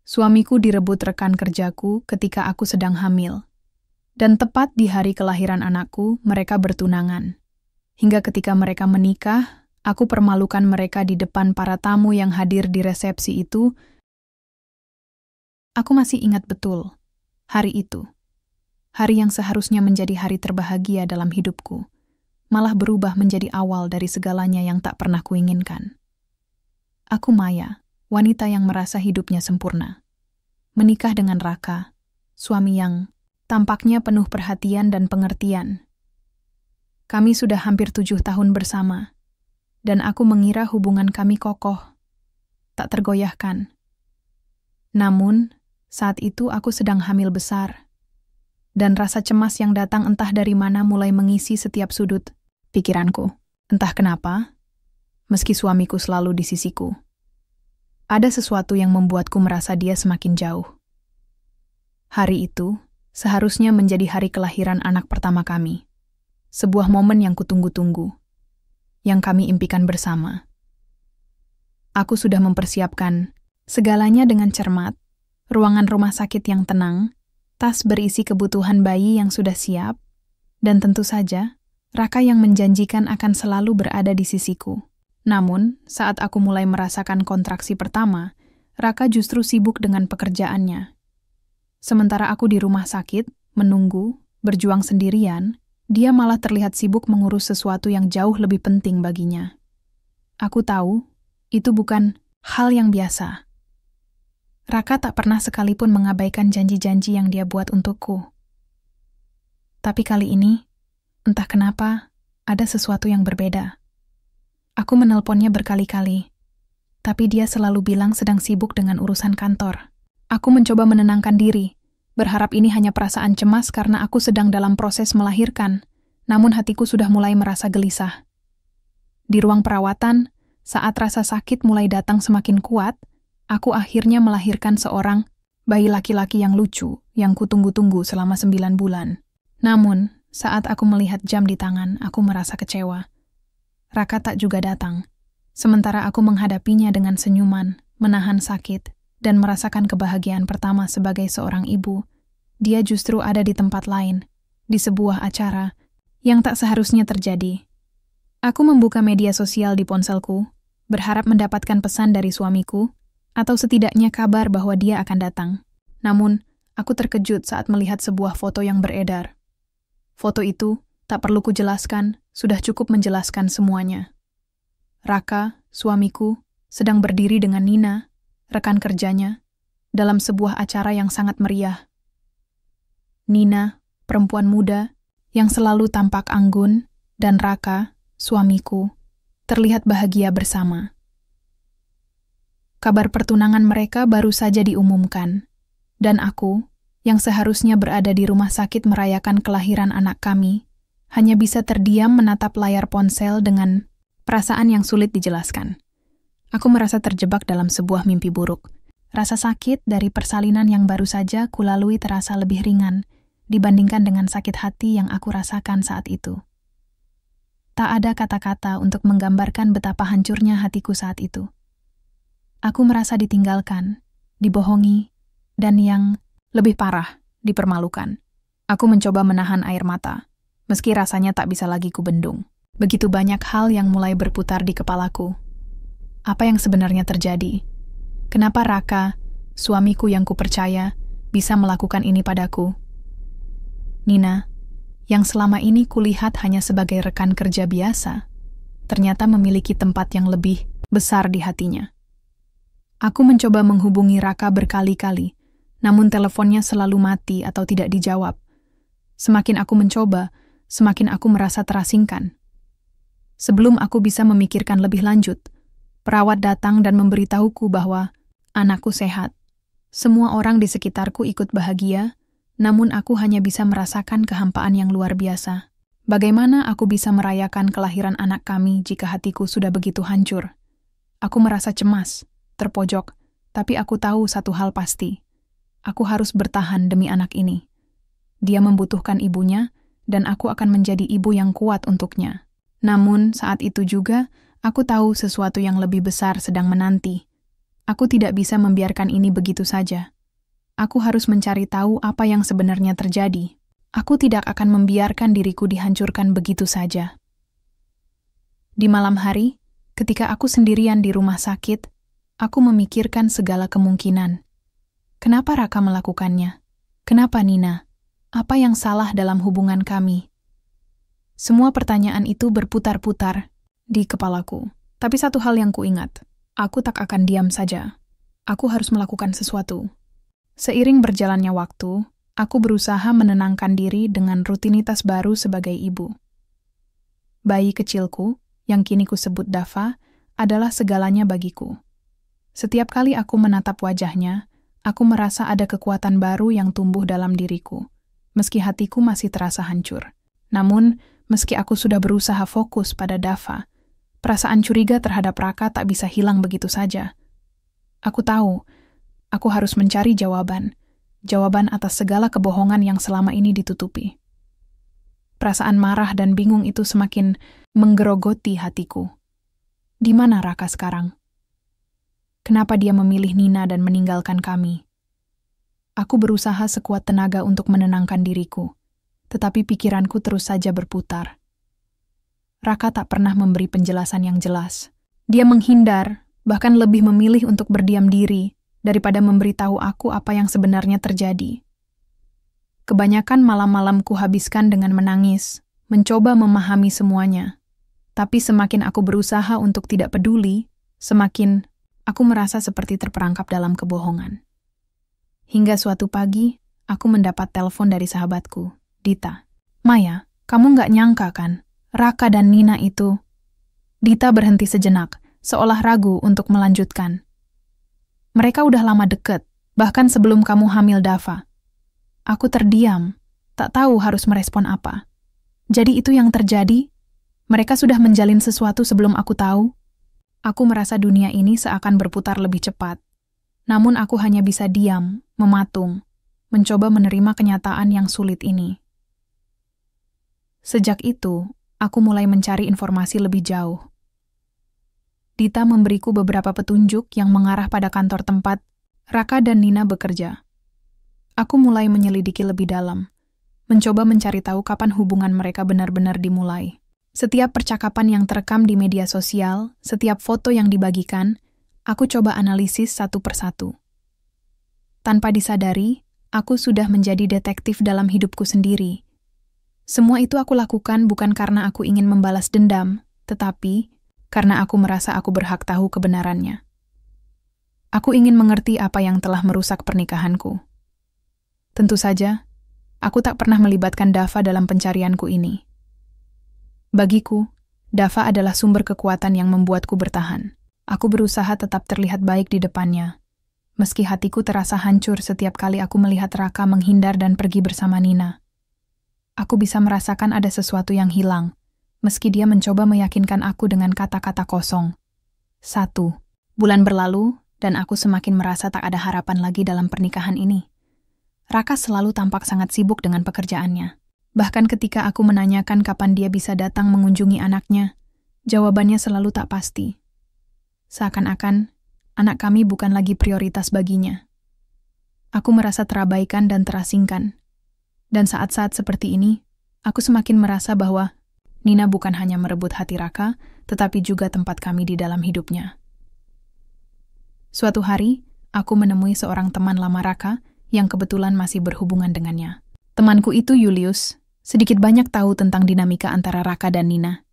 Suamiku direbut rekan kerjaku ketika aku sedang hamil. Dan tepat di hari kelahiran anakku, mereka bertunangan. Hingga ketika mereka menikah, aku permalukan mereka di depan para tamu yang hadir di resepsi itu. Aku masih ingat betul hari itu. Hari yang seharusnya menjadi hari terbahagia dalam hidupku, malah berubah menjadi awal dari segalanya yang tak pernah kuinginkan. Aku Maya, wanita yang merasa hidupnya sempurna. Menikah dengan Raka, suami yang tampaknya penuh perhatian dan pengertian. Kami sudah hampir 7 tahun bersama, dan aku mengira hubungan kami kokoh, tak tergoyahkan. Namun, saat itu aku sedang hamil besar, dan rasa cemas yang datang entah dari mana mulai mengisi setiap sudut pikiranku. Entah kenapa, meski suamiku selalu di sisiku, ada sesuatu yang membuatku merasa dia semakin jauh. Hari itu seharusnya menjadi hari kelahiran anak pertama kami. Sebuah momen yang kutunggu-tunggu, yang kami impikan bersama. Aku sudah mempersiapkan segalanya dengan cermat, ruangan rumah sakit yang tenang, tas berisi kebutuhan bayi yang sudah siap, dan tentu saja, Raka yang menjanjikan akan selalu berada di sisiku. Namun, saat aku mulai merasakan kontraksi pertama, Raka justru sibuk dengan pekerjaannya. Sementara aku di rumah sakit, menunggu, berjuang sendirian, dia malah terlihat sibuk mengurus sesuatu yang jauh lebih penting baginya. Aku tahu, itu bukan hal yang biasa. Raka tak pernah sekalipun mengabaikan janji-janji yang dia buat untukku. Tapi kali ini, entah kenapa, ada sesuatu yang berbeda. Aku menelponnya berkali-kali, tapi dia selalu bilang sedang sibuk dengan urusan kantor. Aku mencoba menenangkan diri, berharap ini hanya perasaan cemas karena aku sedang dalam proses melahirkan, namun hatiku sudah mulai merasa gelisah. Di ruang perawatan, saat rasa sakit mulai datang semakin kuat, aku akhirnya melahirkan seorang bayi laki-laki yang lucu, yang kutunggu-tunggu selama 9 bulan. Namun, saat aku melihat jam di tangan, aku merasa kecewa. Raka tak juga datang. Sementara aku menghadapinya dengan senyuman, menahan sakit, dan merasakan kebahagiaan pertama sebagai seorang ibu, dia justru ada di tempat lain, di sebuah acara yang tak seharusnya terjadi. Aku membuka media sosial di ponselku, berharap mendapatkan pesan dari suamiku, atau setidaknya kabar bahwa dia akan datang. Namun, aku terkejut saat melihat sebuah foto yang beredar. Foto itu, tak perlu kujelaskan, sudah cukup menjelaskan semuanya. Raka, suamiku, sedang berdiri dengan Nina, rekan kerjanya, dalam sebuah acara yang sangat meriah. Nina, perempuan muda, yang selalu tampak anggun, dan Raka, suamiku, terlihat bahagia bersama. Kabar pertunangan mereka baru saja diumumkan, dan aku, yang seharusnya berada di rumah sakit merayakan kelahiran anak kami, hanya bisa terdiam menatap layar ponsel dengan perasaan yang sulit dijelaskan. Aku merasa terjebak dalam sebuah mimpi buruk. Rasa sakit dari persalinan yang baru saja kulalui terasa lebih ringan dibandingkan dengan sakit hati yang aku rasakan saat itu. Tak ada kata-kata untuk menggambarkan betapa hancurnya hatiku saat itu. Aku merasa ditinggalkan, dibohongi, dan yang lebih parah, dipermalukan. Aku mencoba menahan air mata, meski rasanya tak bisa lagi kubendung. Begitu banyak hal yang mulai berputar di kepalaku. Apa yang sebenarnya terjadi? Kenapa Raka, suamiku yang kupercaya, bisa melakukan ini padaku? Nina, yang selama ini kulihat hanya sebagai rekan kerja biasa, ternyata memiliki tempat yang lebih besar di hatinya. Aku mencoba menghubungi Raka berkali-kali, namun teleponnya selalu mati atau tidak dijawab. Semakin aku mencoba, semakin aku merasa terasingkan. Sebelum aku bisa memikirkan lebih lanjut, perawat datang dan memberitahuku bahwa anakku sehat. Semua orang di sekitarku ikut bahagia, namun aku hanya bisa merasakan kehampaan yang luar biasa. Bagaimana aku bisa merayakan kelahiran anak kami jika hatiku sudah begitu hancur? Aku merasa cemas, terpojok, tapi aku tahu satu hal pasti. Aku harus bertahan demi anak ini. Dia membutuhkan ibunya, dan aku akan menjadi ibu yang kuat untuknya. Namun, saat itu juga, aku tahu sesuatu yang lebih besar sedang menanti. Aku tidak bisa membiarkan ini begitu saja. Aku harus mencari tahu apa yang sebenarnya terjadi. Aku tidak akan membiarkan diriku dihancurkan begitu saja. Di malam hari, ketika aku sendirian di rumah sakit, aku memikirkan segala kemungkinan. Kenapa Raka melakukannya? Kenapa Nina? Apa yang salah dalam hubungan kami? Semua pertanyaan itu berputar-putar di kepalaku. Tapi satu hal yang kuingat, aku tak akan diam saja. Aku harus melakukan sesuatu. Seiring berjalannya waktu, aku berusaha menenangkan diri dengan rutinitas baru sebagai ibu. Bayi kecilku, yang kini kusebut Dava, adalah segalanya bagiku. Setiap kali aku menatap wajahnya, aku merasa ada kekuatan baru yang tumbuh dalam diriku, meski hatiku masih terasa hancur. Namun, meski aku sudah berusaha fokus pada Dava, perasaan curiga terhadap Raka tak bisa hilang begitu saja. Aku tahu, aku harus mencari jawaban atas segala kebohongan yang selama ini ditutupi. Perasaan marah dan bingung itu semakin menggerogoti hatiku. Di mana Raka sekarang? Kenapa dia memilih Nina dan meninggalkan kami? Aku berusaha sekuat tenaga untuk menenangkan diriku, tetapi pikiranku terus saja berputar. Raka tak pernah memberi penjelasan yang jelas. Dia menghindar, bahkan lebih memilih untuk berdiam diri daripada memberitahu aku apa yang sebenarnya terjadi. Kebanyakan malam-malam kuhabiskan dengan menangis, mencoba memahami semuanya. Tapi semakin aku berusaha untuk tidak peduli, semakin aku merasa seperti terperangkap dalam kebohongan. Hingga suatu pagi, aku mendapat telepon dari sahabatku, Dita. "Maya, kamu nggak nyangka kan? Raka dan Nina itu..." Dita berhenti sejenak, seolah ragu untuk melanjutkan. "Mereka udah lama deket, bahkan sebelum kamu hamil Dava." Aku terdiam, tak tahu harus merespon apa. Jadi itu yang terjadi? Mereka sudah menjalin sesuatu sebelum aku tahu? Aku merasa dunia ini seakan berputar lebih cepat. Namun aku hanya bisa diam, mematung, mencoba menerima kenyataan yang sulit ini. Sejak itu, aku mulai mencari informasi lebih jauh. Dita memberiku beberapa petunjuk yang mengarah pada kantor tempat Raka dan Nina bekerja. Aku mulai menyelidiki lebih dalam, mencoba mencari tahu kapan hubungan mereka benar-benar dimulai. Setiap percakapan yang terekam di media sosial, setiap foto yang dibagikan, aku coba analisis satu persatu. Tanpa disadari, aku sudah menjadi detektif dalam hidupku sendiri. Semua itu aku lakukan bukan karena aku ingin membalas dendam, tetapi karena aku merasa aku berhak tahu kebenarannya. Aku ingin mengerti apa yang telah merusak pernikahanku. Tentu saja, aku tak pernah melibatkan Dava dalam pencarianku ini. Bagiku, Dava adalah sumber kekuatan yang membuatku bertahan. Aku berusaha tetap terlihat baik di depannya, meski hatiku terasa hancur setiap kali aku melihat Raka menghindar dan pergi bersama Nina. Aku bisa merasakan ada sesuatu yang hilang, meski dia mencoba meyakinkan aku dengan kata-kata kosong. 1. Bulan berlalu, dan aku semakin merasa tak ada harapan lagi dalam pernikahan ini. Raka selalu tampak sangat sibuk dengan pekerjaannya. Bahkan ketika aku menanyakan kapan dia bisa datang mengunjungi anaknya, jawabannya selalu tak pasti. Seakan-akan, anak kami bukan lagi prioritas baginya. Aku merasa terabaikan dan terasingkan. Dan saat-saat seperti ini, aku semakin merasa bahwa Nina bukan hanya merebut hati Raka, tetapi juga tempat kami di dalam hidupnya. Suatu hari, aku menemui seorang teman lama Raka yang kebetulan masih berhubungan dengannya. Temanku itu Julius, sedikit banyak tahu tentang dinamika antara Raka dan Nina.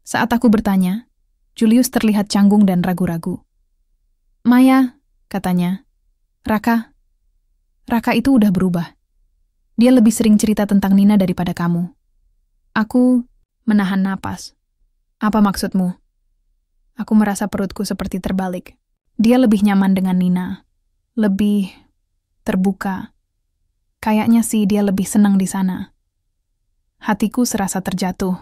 Saat aku bertanya, Julius terlihat canggung dan ragu-ragu. "Maya," katanya, Raka itu udah berubah. Dia lebih sering cerita tentang Nina daripada kamu." Aku menahan napas. "Apa maksudmu?" Aku merasa perutku seperti terbalik. Dia lebih nyaman dengan Nina. Lebih terbuka. Kayaknya sih dia lebih senang di sana. Hatiku serasa terjatuh.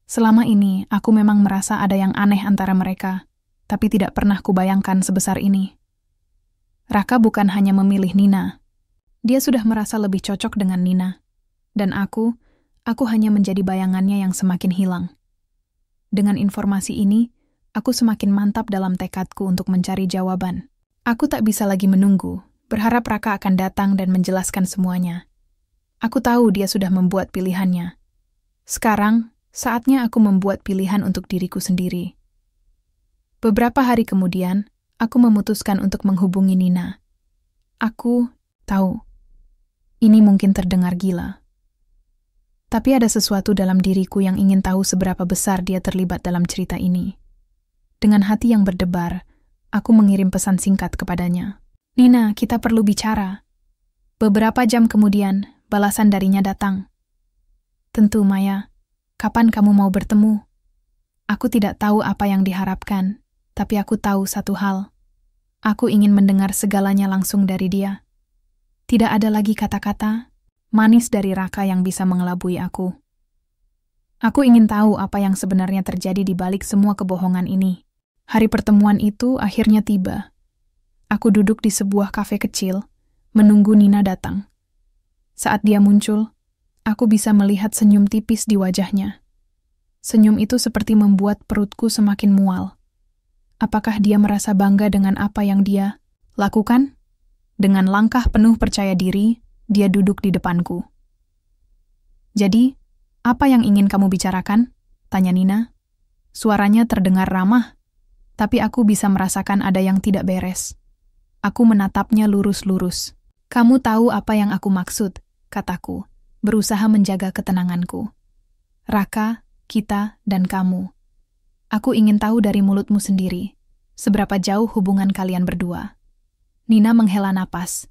Selama ini, aku memang merasa ada yang aneh antara mereka, tapi tidak pernah kubayangkan sebesar ini. Raka bukan hanya memilih Nina. Dia sudah merasa lebih cocok dengan Nina. Dan aku hanya menjadi bayangannya yang semakin hilang. Dengan informasi ini, aku semakin mantap dalam tekadku untuk mencari jawaban. Aku tak bisa lagi menunggu, berharap Raka akan datang dan menjelaskan semuanya. Aku tahu dia sudah membuat pilihannya. Sekarang, saatnya aku membuat pilihan untuk diriku sendiri. Beberapa hari kemudian, aku memutuskan untuk menghubungi Nina. Aku tahu, ini mungkin terdengar gila. Tapi ada sesuatu dalam diriku yang ingin tahu seberapa besar dia terlibat dalam cerita ini. Dengan hati yang berdebar, aku mengirim pesan singkat kepadanya. Nina, kita perlu bicara. Beberapa jam kemudian, balasan darinya datang. Tentu, Maya. Kapan kamu mau bertemu? Aku tidak tahu apa yang diharapkan, tapi aku tahu satu hal. Aku ingin mendengar segalanya langsung dari dia. Tidak ada lagi kata-kata manis dari Raka yang bisa mengelabui aku. Aku ingin tahu apa yang sebenarnya terjadi di balik semua kebohongan ini. Hari pertemuan itu akhirnya tiba. Aku duduk di sebuah kafe kecil, menunggu Nina datang. Saat dia muncul, aku bisa melihat senyum tipis di wajahnya. Senyum itu seperti membuat perutku semakin mual. Apakah dia merasa bangga dengan apa yang dia lakukan? Dengan langkah penuh percaya diri, dia duduk di depanku. Jadi, apa yang ingin kamu bicarakan? Tanya Nina. Suaranya terdengar ramah, tapi aku bisa merasakan ada yang tidak beres. Aku menatapnya lurus-lurus. Kamu tahu apa yang aku maksud, kataku, berusaha menjaga ketenanganku. Raka, kita, dan kamu. Aku ingin tahu dari mulutmu sendiri, seberapa jauh hubungan kalian berdua. Nina menghela napas.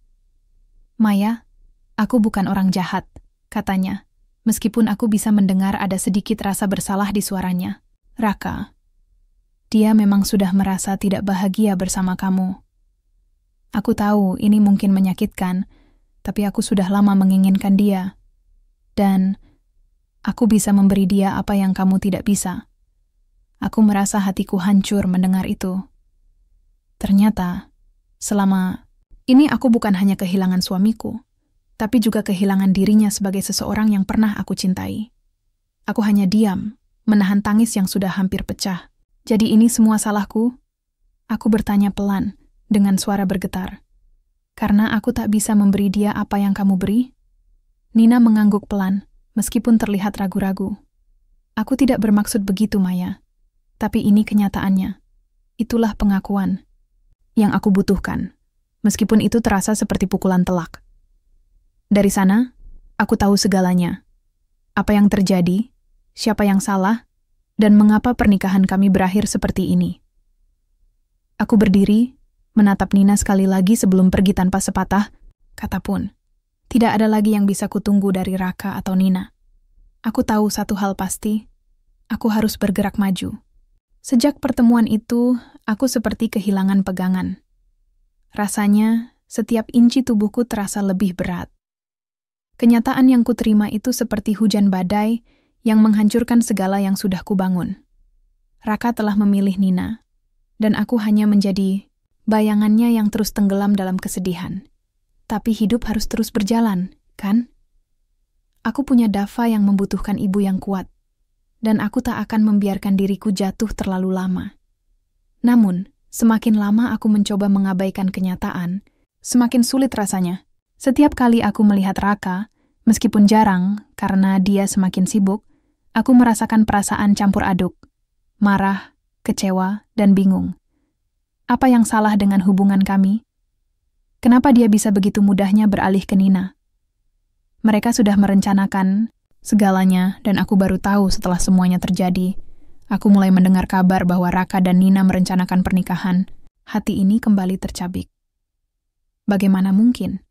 Maya, aku bukan orang jahat, katanya, meskipun aku bisa mendengar ada sedikit rasa bersalah di suaranya. Raka, dia memang sudah merasa tidak bahagia bersama kamu. Aku tahu ini mungkin menyakitkan, tapi aku sudah lama menginginkan dia. Dan aku bisa memberi dia apa yang kamu tidak bisa. Aku merasa hatiku hancur mendengar itu. Ternyata, selama ini aku bukan hanya kehilangan suamiku, tapi juga kehilangan dirinya sebagai seseorang yang pernah aku cintai. Aku hanya diam, menahan tangis yang sudah hampir pecah. Jadi ini semua salahku? Aku bertanya pelan, dengan suara bergetar. Karena aku tak bisa memberi dia apa yang kamu beri? Nina mengangguk pelan, meskipun terlihat ragu-ragu. Aku tidak bermaksud begitu, Maya. Tapi ini kenyataannya. Itulah pengakuan yang aku butuhkan, meskipun itu terasa seperti pukulan telak. Dari sana, aku tahu segalanya. Apa yang terjadi, siapa yang salah, dan mengapa pernikahan kami berakhir seperti ini. Aku berdiri, menatap Nina sekali lagi sebelum pergi tanpa sepatah kata pun. Tidak ada lagi yang bisa kutunggu dari Raka atau Nina. Aku tahu satu hal pasti, aku harus bergerak maju. Sejak pertemuan itu, aku seperti kehilangan pegangan. Rasanya, setiap inci tubuhku terasa lebih berat. Kenyataan yang kuterima itu seperti hujan badai yang menghancurkan segala yang sudah kubangun. Raka telah memilih Nina, dan aku hanya menjadi bayangannya yang terus tenggelam dalam kesedihan. Tapi hidup harus terus berjalan, kan? Aku punya Dava yang membutuhkan ibu yang kuat, dan aku tak akan membiarkan diriku jatuh terlalu lama. Namun, semakin lama aku mencoba mengabaikan kenyataan, semakin sulit rasanya. Setiap kali aku melihat Raka, meskipun jarang karena dia semakin sibuk, aku merasakan perasaan campur aduk, marah, kecewa, dan bingung. Apa yang salah dengan hubungan kami? Kenapa dia bisa begitu mudahnya beralih ke Nina? Mereka sudah merencanakan segalanya dan aku baru tahu setelah semuanya terjadi. Aku mulai mendengar kabar bahwa Raka dan Nina merencanakan pernikahan. Hati ini kembali tercabik. Bagaimana mungkin?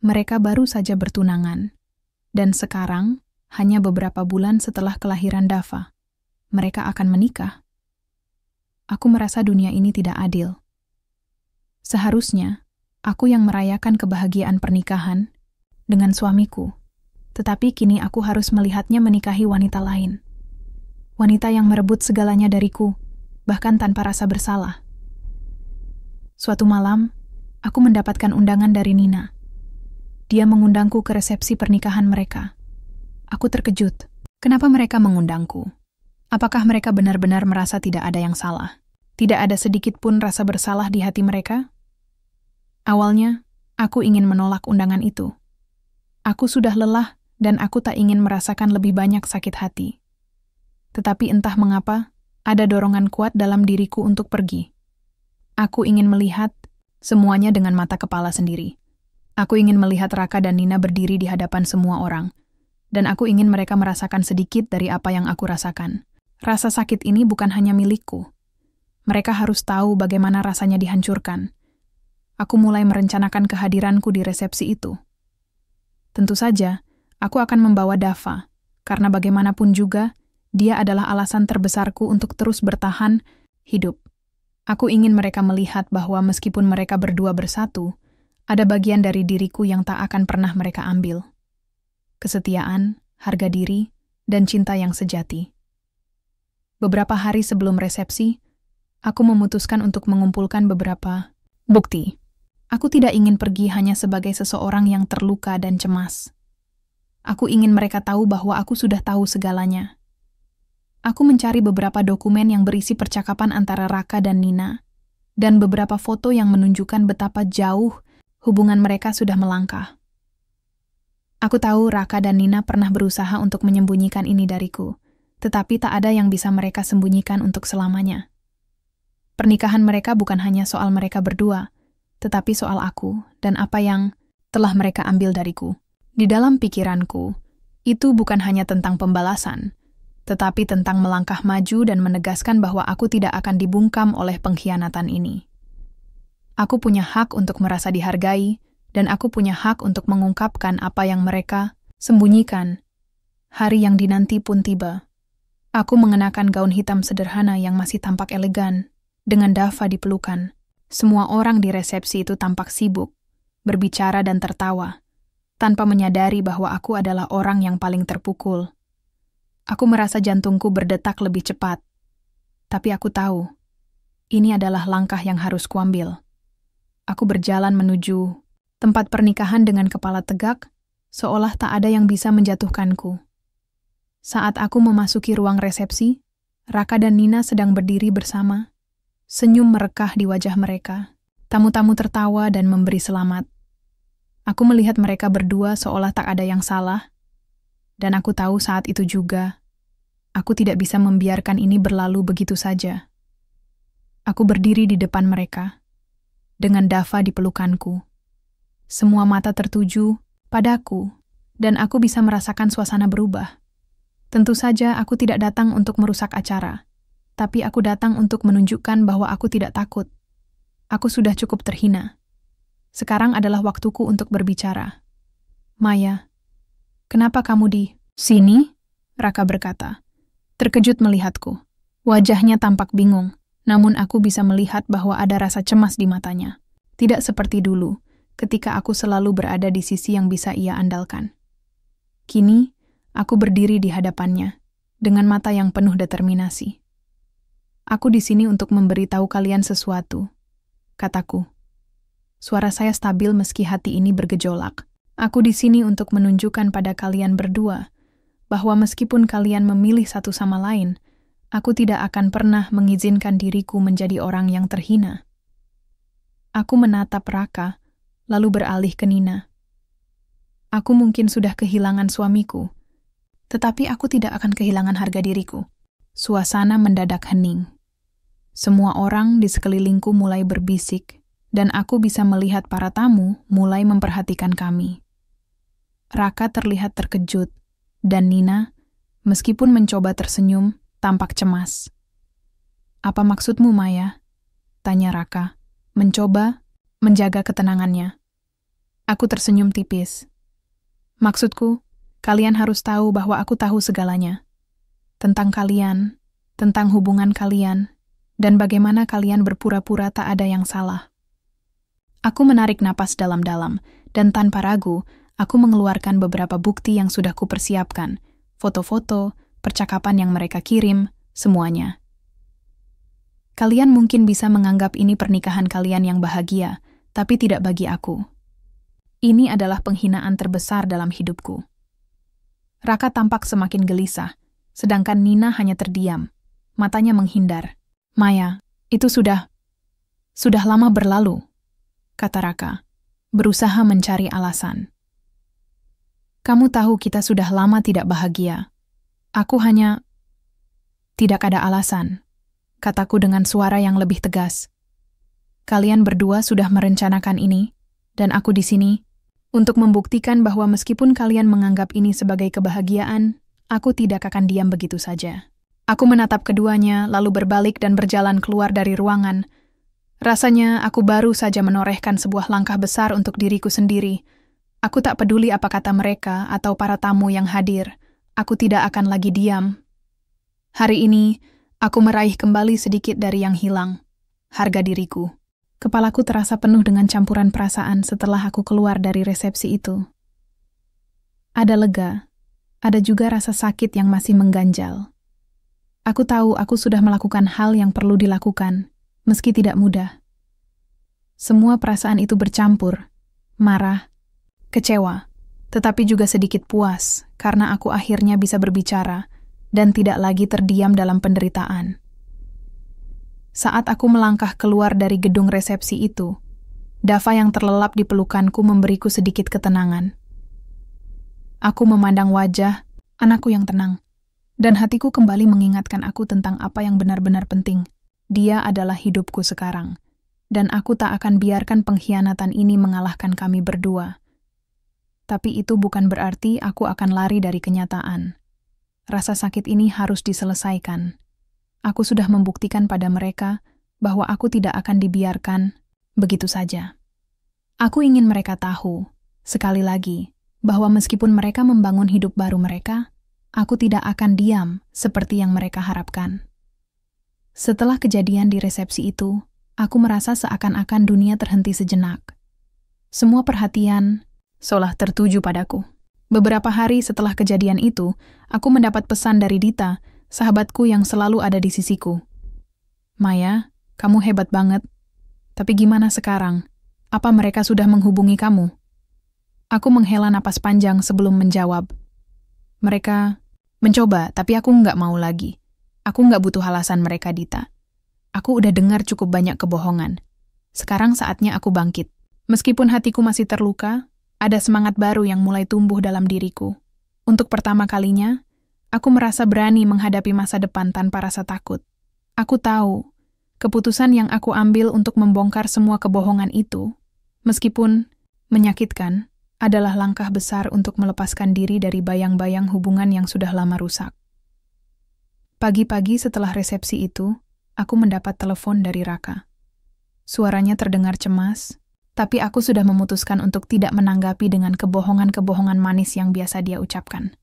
Mereka baru saja bertunangan. Dan sekarang, hanya beberapa bulan setelah kelahiran Dava, mereka akan menikah. Aku merasa dunia ini tidak adil. Seharusnya, aku yang merayakan kebahagiaan pernikahan dengan suamiku, tetapi kini aku harus melihatnya menikahi wanita lain. Wanita yang merebut segalanya dariku, bahkan tanpa rasa bersalah. Suatu malam, aku mendapatkan undangan dari Nina. Dia mengundangku ke resepsi pernikahan mereka. Aku terkejut. Kenapa mereka mengundangku? Apakah mereka benar-benar merasa tidak ada yang salah? Tidak ada sedikit pun rasa bersalah di hati mereka? Awalnya, aku ingin menolak undangan itu. Aku sudah lelah dan aku tak ingin merasakan lebih banyak sakit hati. Tetapi entah mengapa, ada dorongan kuat dalam diriku untuk pergi. Aku ingin melihat semuanya dengan mata kepala sendiri. Aku ingin melihat Raka dan Nina berdiri di hadapan semua orang, dan aku ingin mereka merasakan sedikit dari apa yang aku rasakan. Rasa sakit ini bukan hanya milikku. Mereka harus tahu bagaimana rasanya dihancurkan. Aku mulai merencanakan kehadiranku di resepsi itu. Tentu saja, aku akan membawa Dava, karena bagaimanapun juga, dia adalah alasan terbesarku untuk terus bertahan hidup. Aku ingin mereka melihat bahwa meskipun mereka berdua bersatu, ada bagian dari diriku yang tak akan pernah mereka ambil. Kesetiaan, harga diri, dan cinta yang sejati. Beberapa hari sebelum resepsi, aku memutuskan untuk mengumpulkan beberapa bukti. Aku tidak ingin pergi hanya sebagai seseorang yang terluka dan cemas. Aku ingin mereka tahu bahwa aku sudah tahu segalanya. Aku mencari beberapa dokumen yang berisi percakapan antara Raka dan Nina, dan beberapa foto yang menunjukkan betapa jauh hubungan mereka sudah melangkah. Aku tahu Raka dan Nina pernah berusaha untuk menyembunyikan ini dariku, tetapi tak ada yang bisa mereka sembunyikan untuk selamanya. Pernikahan mereka bukan hanya soal mereka berdua, tetapi soal aku dan apa yang telah mereka ambil dariku. Di dalam pikiranku, itu bukan hanya tentang pembalasan, tetapi tentang melangkah maju dan menegaskan bahwa aku tidak akan dibungkam oleh pengkhianatan ini. Aku punya hak untuk merasa dihargai, dan aku punya hak untuk mengungkapkan apa yang mereka sembunyikan. Hari yang dinanti pun tiba. Aku mengenakan gaun hitam sederhana yang masih tampak elegan, dengan Dava di pelukan. Semua orang di resepsi itu tampak sibuk, berbicara dan tertawa, tanpa menyadari bahwa aku adalah orang yang paling terpukul. Aku merasa jantungku berdetak lebih cepat, tapi aku tahu, ini adalah langkah yang harus kuambil. Aku berjalan menuju tempat pernikahan dengan kepala tegak, seolah tak ada yang bisa menjatuhkanku. Saat aku memasuki ruang resepsi, Raka dan Nina sedang berdiri bersama. Senyum merekah di wajah mereka. Tamu-tamu tertawa dan memberi selamat. Aku melihat mereka berdua seolah tak ada yang salah. Dan aku tahu saat itu juga, aku tidak bisa membiarkan ini berlalu begitu saja. Aku berdiri di depan mereka, dengan Dava di pelukanku. Semua mata tertuju padaku, dan aku bisa merasakan suasana berubah. Tentu saja aku tidak datang untuk merusak acara, tapi aku datang untuk menunjukkan bahwa aku tidak takut. Aku sudah cukup terhina. Sekarang adalah waktuku untuk berbicara. Maya, kenapa kamu di sini? Raka berkata, terkejut melihatku. Wajahnya tampak bingung, namun aku bisa melihat bahwa ada rasa cemas di matanya. Tidak seperti dulu, ketika aku selalu berada di sisi yang bisa ia andalkan. Kini, aku berdiri di hadapannya, dengan mata yang penuh determinasi. Aku di sini untuk memberitahu kalian sesuatu, kataku. Suara saya stabil meski hati ini bergejolak. Aku di sini untuk menunjukkan pada kalian berdua, bahwa meskipun kalian memilih satu sama lain, aku tidak akan pernah mengizinkan diriku menjadi orang yang terhina. Aku menatap Raka, lalu beralih ke Nina. Aku mungkin sudah kehilangan suamiku, tetapi aku tidak akan kehilangan harga diriku. Suasana mendadak hening. Semua orang di sekelilingku mulai berbisik, dan aku bisa melihat para tamu mulai memperhatikan kami. Raka terlihat terkejut, dan Nina, meskipun mencoba tersenyum, tampak cemas. Apa maksudmu, Maya? Tanya Raka, mencoba menjaga ketenangannya. Aku tersenyum tipis. Maksudku, kalian harus tahu bahwa aku tahu segalanya. Tentang kalian, tentang hubungan kalian, dan bagaimana kalian berpura-pura tak ada yang salah. Aku menarik napas dalam-dalam, dan tanpa ragu, aku mengeluarkan beberapa bukti yang sudah kupersiapkan, foto-foto, percakapan yang mereka kirim, semuanya. Kalian mungkin bisa menganggap ini pernikahan kalian yang bahagia, tapi tidak bagi aku. Ini adalah penghinaan terbesar dalam hidupku. Raka tampak semakin gelisah, sedangkan Nina hanya terdiam, matanya menghindar. Maya, itu sudah lama berlalu, kata Raka, berusaha mencari alasan. Kamu tahu kita sudah lama tidak bahagia. Aku hanya... Tidak ada alasan, kataku dengan suara yang lebih tegas. Kalian berdua sudah merencanakan ini, dan aku di sini untuk membuktikan bahwa meskipun kalian menganggap ini sebagai kebahagiaan, aku tidak akan diam begitu saja. Aku menatap keduanya, lalu berbalik dan berjalan keluar dari ruangan. Rasanya aku baru saja menorehkan sebuah langkah besar untuk diriku sendiri. Aku tak peduli apa kata mereka atau para tamu yang hadir. Aku tidak akan lagi diam. Hari ini, aku meraih kembali sedikit dari yang hilang, harga diriku. Kepalaku terasa penuh dengan campuran perasaan setelah aku keluar dari resepsi itu. Ada lega, ada juga rasa sakit yang masih mengganjal. Aku tahu aku sudah melakukan hal yang perlu dilakukan, meski tidak mudah. Semua perasaan itu bercampur, marah, kecewa, tetapi juga sedikit puas karena aku akhirnya bisa berbicara dan tidak lagi terdiam dalam penderitaan. Saat aku melangkah keluar dari gedung resepsi itu, Dava yang terlelap di pelukanku memberiku sedikit ketenangan. Aku memandang wajah anakku yang tenang, dan hatiku kembali mengingatkan aku tentang apa yang benar-benar penting. Dia adalah hidupku sekarang, dan aku tak akan biarkan pengkhianatan ini mengalahkan kami berdua. Tapi itu bukan berarti aku akan lari dari kenyataan. Rasa sakit ini harus diselesaikan. Aku sudah membuktikan pada mereka bahwa aku tidak akan dibiarkan begitu saja. Aku ingin mereka tahu, sekali lagi, bahwa meskipun mereka membangun hidup baru mereka, aku tidak akan diam seperti yang mereka harapkan. Setelah kejadian di resepsi itu, aku merasa seakan-akan dunia terhenti sejenak. Semua perhatian seolah tertuju padaku. Beberapa hari setelah kejadian itu, aku mendapat pesan dari Dita, sahabatku yang selalu ada di sisiku. Maya, kamu hebat banget. Tapi gimana sekarang? Apa mereka sudah menghubungi kamu? Aku menghela napas panjang sebelum menjawab. Mereka mencoba, tapi aku nggak mau lagi. Aku nggak butuh alasan mereka, Dita. Aku udah dengar cukup banyak kebohongan. Sekarang saatnya aku bangkit. Meskipun hatiku masih terluka, ada semangat baru yang mulai tumbuh dalam diriku. Untuk pertama kalinya, aku merasa berani menghadapi masa depan tanpa rasa takut. Aku tahu, keputusan yang aku ambil untuk membongkar semua kebohongan itu, meskipun menyakitkan, adalah langkah besar untuk melepaskan diri dari bayang-bayang hubungan yang sudah lama rusak. Pagi-pagi setelah resepsi itu, aku mendapat telepon dari Raka. Suaranya terdengar cemas, tapi aku sudah memutuskan untuk tidak menanggapi dengan kebohongan-kebohongan manis yang biasa dia ucapkan.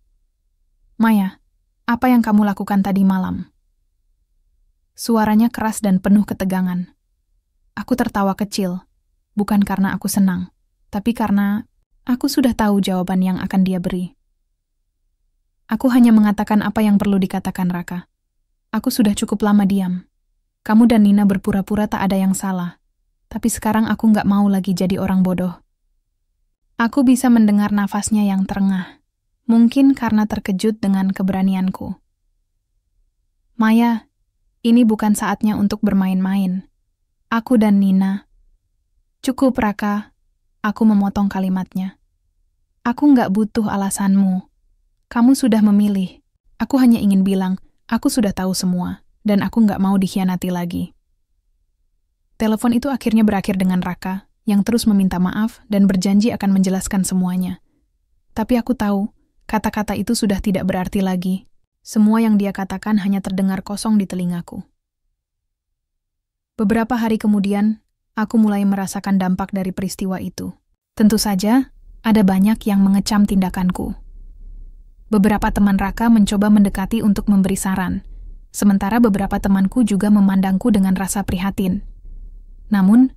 Maya, apa yang kamu lakukan tadi malam? Suaranya keras dan penuh ketegangan. Aku tertawa kecil, bukan karena aku senang, tapi karena aku sudah tahu jawaban yang akan dia beri. Aku hanya mengatakan apa yang perlu dikatakan, Raka. Aku sudah cukup lama diam. Kamu dan Nina berpura-pura tak ada yang salah. Tapi sekarang aku nggak mau lagi jadi orang bodoh. Aku bisa mendengar nafasnya yang terengah. Mungkin karena terkejut dengan keberanianku. Maya, ini bukan saatnya untuk bermain-main. Aku dan Nina. Cukup, Raka. Aku memotong kalimatnya. Aku nggak butuh alasanmu. Kamu sudah memilih. Aku hanya ingin bilang, aku sudah tahu semua, dan aku nggak mau dikhianati lagi. Telepon itu akhirnya berakhir dengan Raka, yang terus meminta maaf dan berjanji akan menjelaskan semuanya. Tapi aku tahu, kata-kata itu sudah tidak berarti lagi. Semua yang dia katakan hanya terdengar kosong di telingaku. Beberapa hari kemudian, aku mulai merasakan dampak dari peristiwa itu. Tentu saja, ada banyak yang mengecam tindakanku. Beberapa teman Raka mencoba mendekati untuk memberi saran, sementara beberapa temanku juga memandangku dengan rasa prihatin. Namun,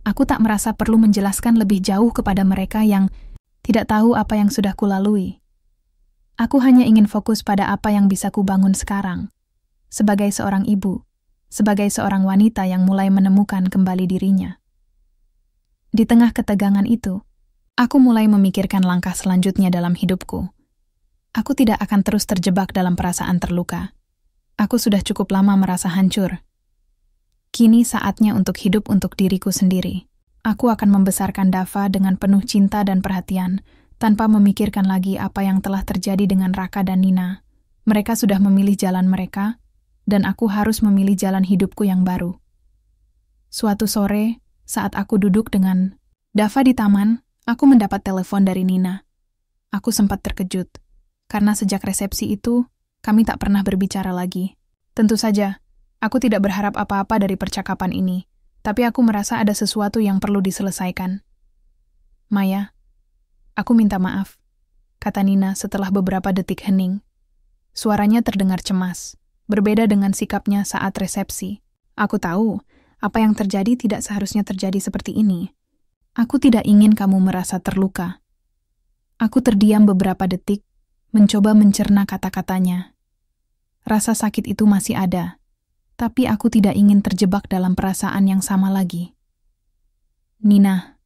aku tak merasa perlu menjelaskan lebih jauh kepada mereka yang tidak tahu apa yang sudah kulalui. Aku hanya ingin fokus pada apa yang bisa kubangun sekarang, sebagai seorang ibu, sebagai seorang wanita yang mulai menemukan kembali dirinya. Di tengah ketegangan itu, aku mulai memikirkan langkah selanjutnya dalam hidupku. Aku tidak akan terus terjebak dalam perasaan terluka. Aku sudah cukup lama merasa hancur. Kini saatnya untuk hidup untuk diriku sendiri. Aku akan membesarkan Dava dengan penuh cinta dan perhatian, tanpa memikirkan lagi apa yang telah terjadi dengan Raka dan Nina. Mereka sudah memilih jalan mereka, dan aku harus memilih jalan hidupku yang baru. Suatu sore, saat aku duduk dengan Dava di taman, aku mendapat telepon dari Nina. Aku sempat terkejut, karena sejak resepsi itu, kami tak pernah berbicara lagi. Tentu saja, aku tidak berharap apa-apa dari percakapan ini, tapi aku merasa ada sesuatu yang perlu diselesaikan. Maya, aku minta maaf, kata Nina setelah beberapa detik hening. Suaranya terdengar cemas, berbeda dengan sikapnya saat resepsi. Aku tahu, apa yang terjadi tidak seharusnya terjadi seperti ini. Aku tidak ingin kamu merasa terluka. Aku terdiam beberapa detik, mencoba mencerna kata-katanya. Rasa sakit itu masih ada, tapi aku tidak ingin terjebak dalam perasaan yang sama lagi. Nina,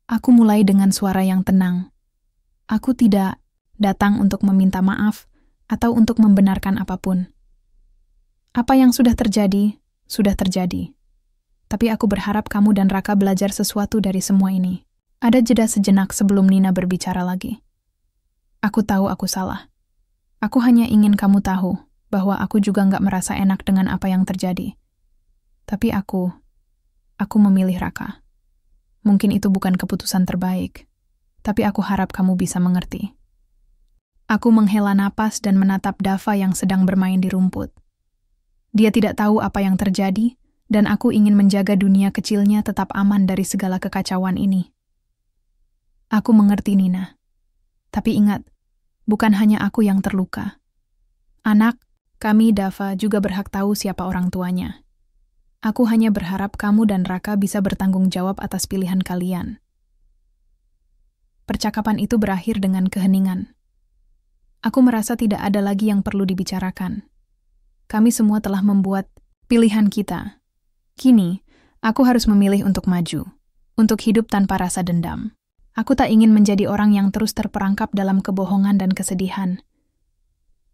aku mulai dengan suara yang tenang. Aku tidak datang untuk meminta maaf atau untuk membenarkan apapun. Apa yang sudah terjadi, sudah terjadi. Tapi aku berharap kamu dan Raka belajar sesuatu dari semua ini. Ada jeda sejenak sebelum Nina berbicara lagi. Aku tahu aku salah. Aku hanya ingin kamu tahu bahwa aku juga nggak merasa enak dengan apa yang terjadi. Tapi aku memilih Raka. Mungkin itu bukan keputusan terbaik, tapi aku harap kamu bisa mengerti. Aku menghela napas dan menatap Dava yang sedang bermain di rumput. Dia tidak tahu apa yang terjadi, dan aku ingin menjaga dunia kecilnya tetap aman dari segala kekacauan ini. Aku mengerti, Nina. Tapi ingat, bukan hanya aku yang terluka. Anak, kami Dava juga berhak tahu siapa orang tuanya. Aku hanya berharap kamu dan Raka bisa bertanggung jawab atas pilihan kalian. Percakapan itu berakhir dengan keheningan. Aku merasa tidak ada lagi yang perlu dibicarakan. Kami semua telah membuat pilihan kita. Kini, aku harus memilih untuk maju, untuk hidup tanpa rasa dendam. Aku tak ingin menjadi orang yang terus terperangkap dalam kebohongan dan kesedihan.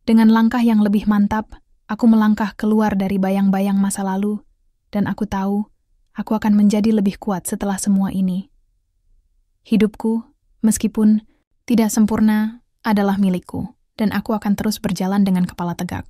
Dengan langkah yang lebih mantap, aku melangkah keluar dari bayang-bayang masa lalu, dan aku tahu aku akan menjadi lebih kuat setelah semua ini. Hidupku, meskipun tidak sempurna, adalah milikku, dan aku akan terus berjalan dengan kepala tegak.